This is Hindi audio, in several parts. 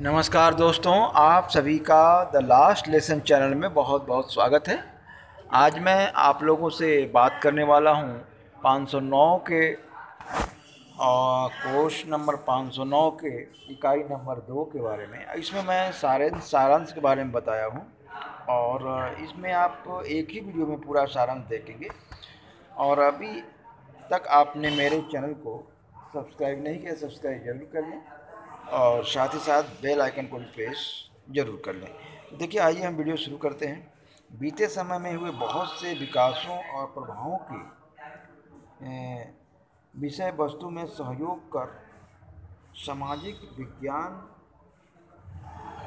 नमस्कार दोस्तों, आप सभी का द लास्ट लेसन चैनल में बहुत बहुत स्वागत है। आज मैं आप लोगों से बात करने वाला हूँ 509 के कोर्स नंबर 509 के इकाई नंबर 2 के बारे में। इसमें मैं सारांश के बारे में बताया हूँ और इसमें आप एक ही वीडियो में पूरा सारांश देखेंगे। और अभी तक आपने मेरे चैनल को सब्सक्राइब नहीं किया, सब्सक्राइब जरूर कर लें और साथ ही साथ बेल आइकन को भी प्रेस जरूर कर लें। देखिए, आइए हम वीडियो शुरू करते हैं। बीते समय में हुए बहुत से विकासों और प्रभावों की विषय वस्तु में सहयोग कर सामाजिक विज्ञान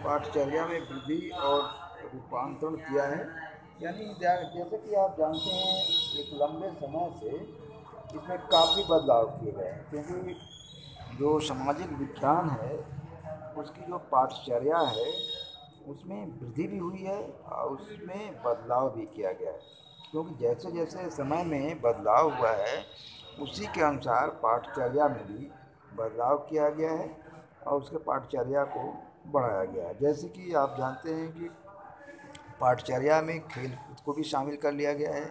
पाठचर्या में वृद्धि और रूपांतरण किया है। यानी जैसे कि आप जानते हैं, एक लंबे समय से इसमें काफ़ी बदलाव किए गए हैं, क्योंकि जो सामाजिक विज्ञान है उसकी जो पाठचर्या है उसमें वृद्धि भी हुई है और उसमें बदलाव भी किया गया है। क्योंकि जैसे जैसे समय में बदलाव हुआ है उसी के अनुसार पाठचर्या में भी बदलाव किया गया है और उसके पाठचर्या को बढ़ाया गया है। जैसे कि आप जानते हैं कि पाठचर्या में खेल कूद को भी शामिल कर लिया गया है।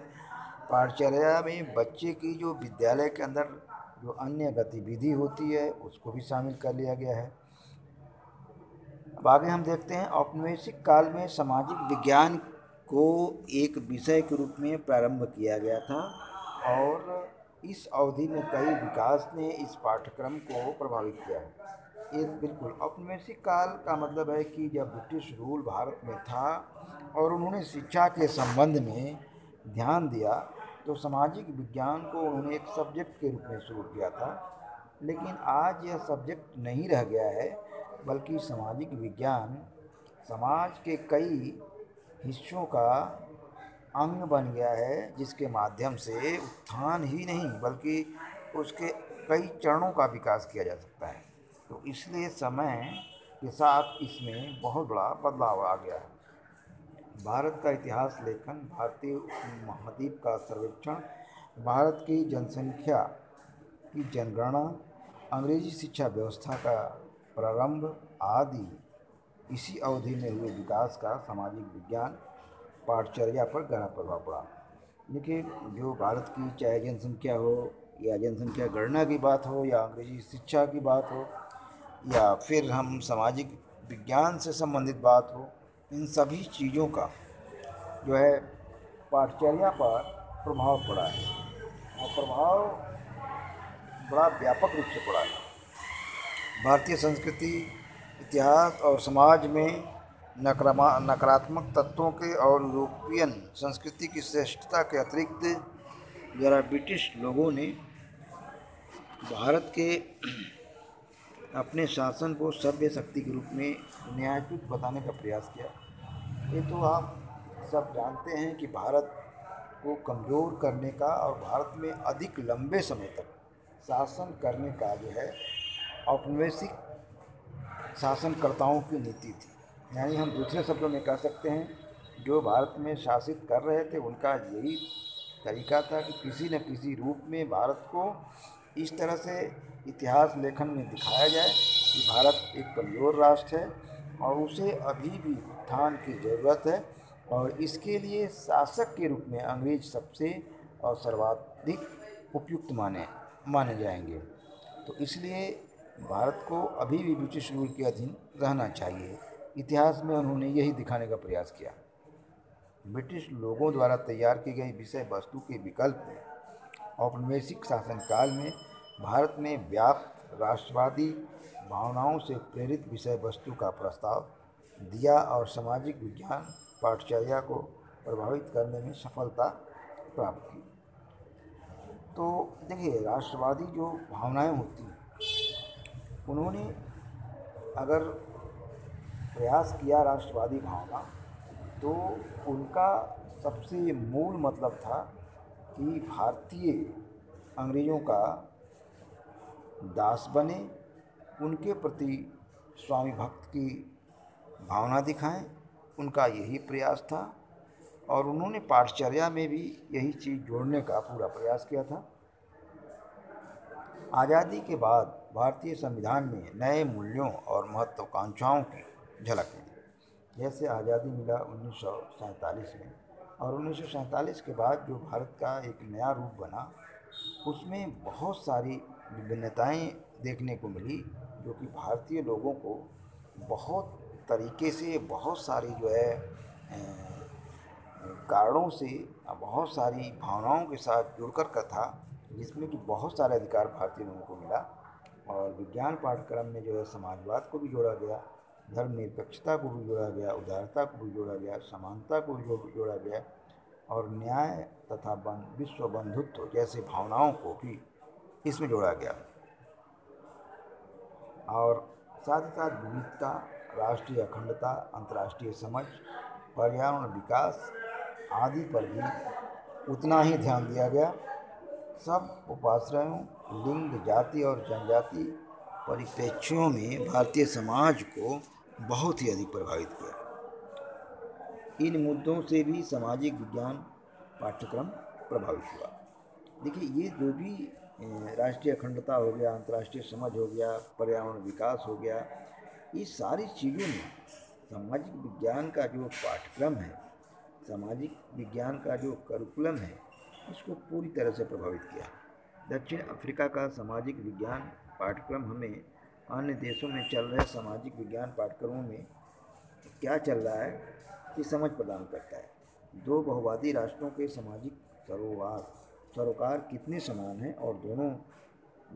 पाठचर्या में बच्चे की जो विद्यालय के अंदर जो अन्य गतिविधि होती है उसको भी शामिल कर लिया गया है। अब आगे हम देखते हैं, औपनिवेशिक काल में सामाजिक विज्ञान को एक विषय के रूप में प्रारंभ किया गया था और इस अवधि में कई विकास ने इस पाठ्यक्रम को प्रभावित किया है। ये बिल्कुल औपनिवेशिक काल का मतलब है कि जब ब्रिटिश रूल भारत में था और उन्होंने शिक्षा के संबंध में ध्यान दिया तो सामाजिक विज्ञान को उन्होंने एक सब्जेक्ट के रूप में शुरू किया था। लेकिन आज यह सब्जेक्ट नहीं रह गया है, बल्कि सामाजिक विज्ञान समाज के कई हिस्सों का अंग बन गया है, जिसके माध्यम से उत्थान ही नहीं बल्कि उसके कई चरणों का विकास किया जा सकता है। तो इसलिए समय के साथ इसमें बहुत बड़ा बदलाव आ गया है। भारत का इतिहास लेखन, भारतीय उपमहाद्वीप का सर्वेक्षण, भारत की जनसंख्या की जनगणना, अंग्रेजी शिक्षा व्यवस्था का प्रारंभ आदि इसी अवधि में हुए विकास का सामाजिक विज्ञान पाठचर्या पर गहरा प्रभाव पड़ा। देखिए, जो भारत की चाहे जनसंख्या हो या जनसंख्या गणना की बात हो या अंग्रेजी शिक्षा की बात हो या फिर हम सामाजिक विज्ञान से संबंधित बात हो, इन सभी चीज़ों का जो है पाठचर्या पर प्रभाव पड़ा है और प्रभाव बड़ा व्यापक रूप से पड़ा है। भारतीय संस्कृति, इतिहास और समाज में नकारात्मक तत्वों के और यूरोपियन संस्कृति की श्रेष्ठता के अतिरिक्त जरा ब्रिटिश लोगों ने भारत के अपने शासन को सभ्य शक्ति के रूप में न्यायोचित बताने का प्रयास किया। ये तो आप सब जानते हैं कि भारत को कमज़ोर करने का और भारत में अधिक लंबे समय तक शासन करने का जो है औपनिवेशिक शासनकर्ताओं की नीति थी। यानी हम दूसरे शब्दों में कह सकते हैं, जो भारत में शासित कर रहे थे उनका यही तरीका था कि किसी न किसी रूप में भारत को इस तरह से इतिहास लेखन में दिखाया जाए कि भारत एक कमज़ोर राष्ट्र है और उसे अभी भी उत्थान की ज़रूरत है और इसके लिए शासक के रूप में अंग्रेज सबसे और सर्वाधिक उपयुक्त माने जाएंगे। तो इसलिए भारत को अभी भी ब्रिटिश रूल के अधीन रहना चाहिए। इतिहास में उन्होंने यही दिखाने का प्रयास किया। ब्रिटिश लोगों द्वारा तैयार की गई विषय वस्तु के विकल्प में औपनिवेशिक शासनकाल में भारत में व्याप्त राष्ट्रवादी भावनाओं से प्रेरित विषय वस्तु का प्रस्ताव दिया और सामाजिक विज्ञान पाठचर्या को प्रभावित करने में सफलता प्राप्त की। तो देखिए, राष्ट्रवादी जो भावनाएं होती हैं, उन्होंने अगर प्रयास किया राष्ट्रवादी भावना, तो उनका सबसे मूल मतलब था कि भारतीय अंग्रेज़ों का दास बने, उनके प्रति स्वामी भक्त की भावना दिखाएं। उनका यही प्रयास था और उन्होंने पाठचर्या में भी यही चीज़ जोड़ने का पूरा प्रयास किया था। आज़ादी के बाद भारतीय संविधान में नए मूल्यों और महत्वाकांक्षाओं की झलक मिली। जैसे आज़ादी मिला 1947 में, और 1947 के बाद जो भारत का एक नया रूप बना, उसमें बहुत सारी विभिन्नताएं देखने को मिली, जो कि भारतीय लोगों को बहुत तरीके से, बहुत सारी जो है कारणों से, बहुत सारी भावनाओं के साथ जुड़कर का था, जिसमें कि बहुत सारे अधिकार भारतीय लोगों को मिला। और विज्ञान पाठ्यक्रम में जो है समाजवाद को भी जोड़ा गया, धर्मनिरपेक्षता को भी जोड़ा गया, उदारता को भी जोड़ा गया, समानता को भी जोड़ा गया, और न्याय तथा विश्व बंधुत्व जैसे भावनाओं को भी इसमें जोड़ा गया। और साथ ही साथ विविधता, राष्ट्रीय अखंडता, अंतर्राष्ट्रीय समझ, पर्यावरण विकास आदि पर भी उतना ही ध्यान दिया गया। सब उपाश्रयों, लिंग, जाति और जनजाति परिप्रेक्ष्यों में भारतीय समाज को बहुत ही अधिक प्रभावित किया। इन मुद्दों से भी सामाजिक विज्ञान पाठ्यक्रम प्रभावित हुआ। देखिए, ये जो भी राष्ट्रीय अखंडता हो गया, अंतर्राष्ट्रीय समझ हो गया, पर्यावरण विकास हो गया, ये सारी चीज़ों में सामाजिक विज्ञान का जो पाठ्यक्रम है, सामाजिक विज्ञान का जो करिकुलम है, इसको पूरी तरह से प्रभावित किया। दक्षिण अफ्रीका का सामाजिक विज्ञान पाठ्यक्रम हमें अन्य देशों में चल रहे सामाजिक विज्ञान पाठ्यक्रमों में क्या चल रहा है ये समझ प्रदान करता है। दो बहुवादी राष्ट्रों के सामाजिक सरोकार कितने समान हैं, और दोनों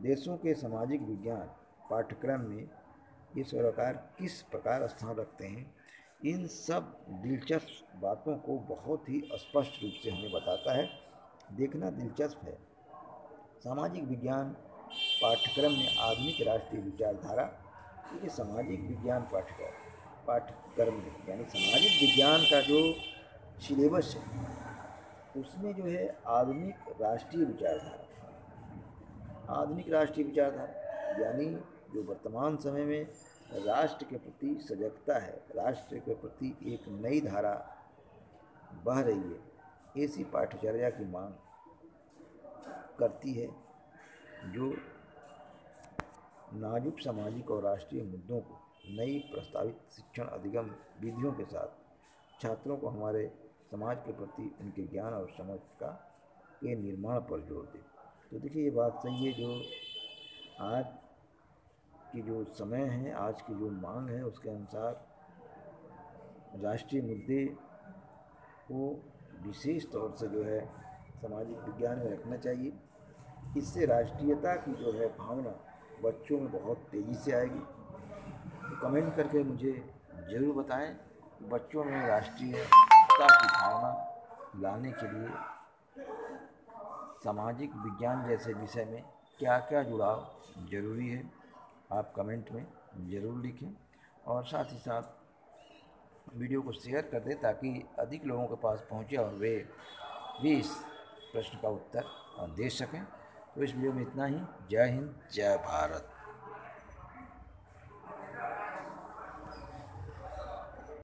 देशों के सामाजिक विज्ञान पाठ्यक्रम में ये सरोकार किस प्रकार स्थान रखते हैं, इन सब दिलचस्प बातों को बहुत ही स्पष्ट रूप से हमें बताता है। देखना दिलचस्प है। सामाजिक विज्ञान पाठ्यक्रम में आधुनिक राष्ट्रीय विचारधारा, ये सामाजिक विज्ञान पाठ्यक्रम में यानी सामाजिक विज्ञान का जो सिलेबस है, उसमें जो है आधुनिक राष्ट्रीय विचारधारा यानी जो वर्तमान समय में राष्ट्र के प्रति सजगता है, राष्ट्र के प्रति एक नई धारा बह रही है, ऐसी पाठ्यचर्या की मांग करती है, जो नाजुक सामाजिक और राष्ट्रीय मुद्दों को नई प्रस्तावित शिक्षण अधिगम विधियों के साथ छात्रों को हमारे समाज के प्रति उनके ज्ञान और समझ के निर्माण पर जोर दे। तो देखिए, ये बात सही है। जो आज की जो समय है, आज की जो मांग है, उसके अनुसार राष्ट्रीय मुद्दे को विशेष तौर से जो है सामाजिक विज्ञान में रखना चाहिए। इससे राष्ट्रीयता की जो है भावना बच्चों में बहुत तेज़ी से आएगी। तो कमेंट करके मुझे ज़रूर बताएं, बच्चों में राष्ट्रीयता की भावना लाने के लिए सामाजिक विज्ञान जैसे विषय में क्या क्या जुड़ाव ज़रूरी है, आप कमेंट में ज़रूर लिखें। और साथ ही साथ वीडियो को शेयर कर दें ताकि अधिक लोगों के पास पहुंचे और वे भी इस प्रश्न का उत्तर दे सकें। तो इस वीडियो में इतना ही। जय हिंद, जय भारत।